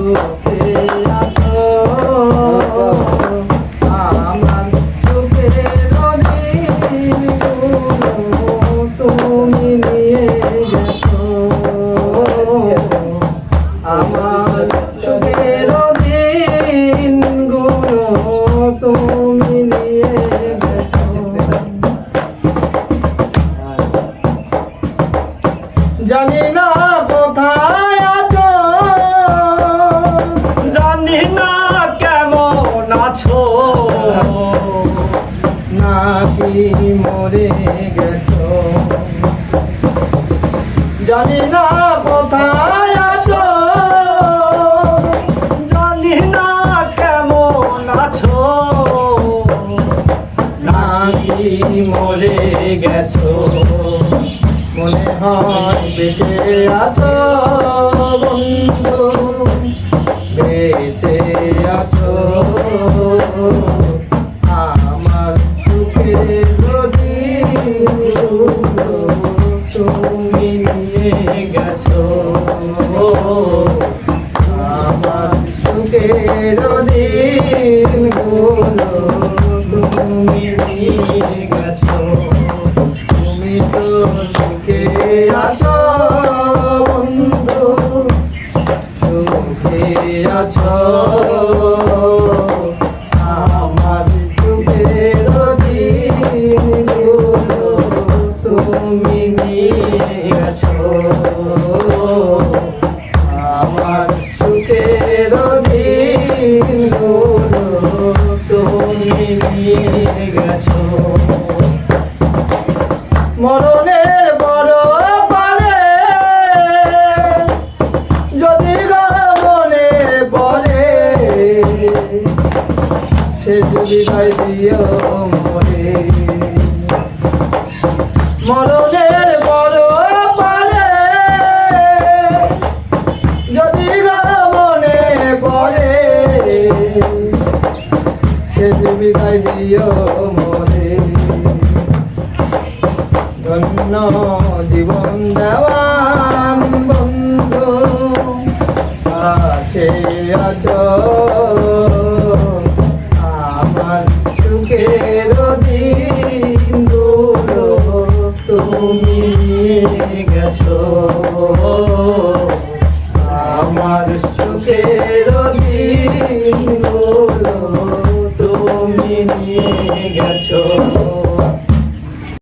সুখে আছো আমার সুখের দিনগুলো তুমি নিয়ে গেছো আমার সুখের দিনগুলো তুমি নিয়ে গেছো জানি না কোথায় আছো জানি না কেমন আছো নাকি মরে গেছো জানি না কোথায় আছো জানি না কেমন আছো নাকি মরে গেছো মনে হয় বেঁচে আছো বন্ধু বেঁচে আছো আমার সুখের দিনগুলো তুমি নিয়ে গেছো আমার সুখের দিনগুলো তুমি নিয়ে গেছো তুমি তো সুখে আছো বন্ধু সুখে আছো আমার সুখের দিনগুলো তুমি নিয়ে গেছো আমার সুখের দিনগুলো তুমি নিয়ে গেছো মরণের বড় পারে যদি মনে পড়ে সে যদি ভাই দিও মরে মরণের বড় পারে যদি মনে পড়ে সে যদি ভাই দিও মরে ধন্য জীবন দেওয়ান বন্ধু আছে আছো আমার সুখের দিনগুলো তুমি নিয়ে গেছো আমার সুখের দিনগুলো তুমি নিয়ে গেছো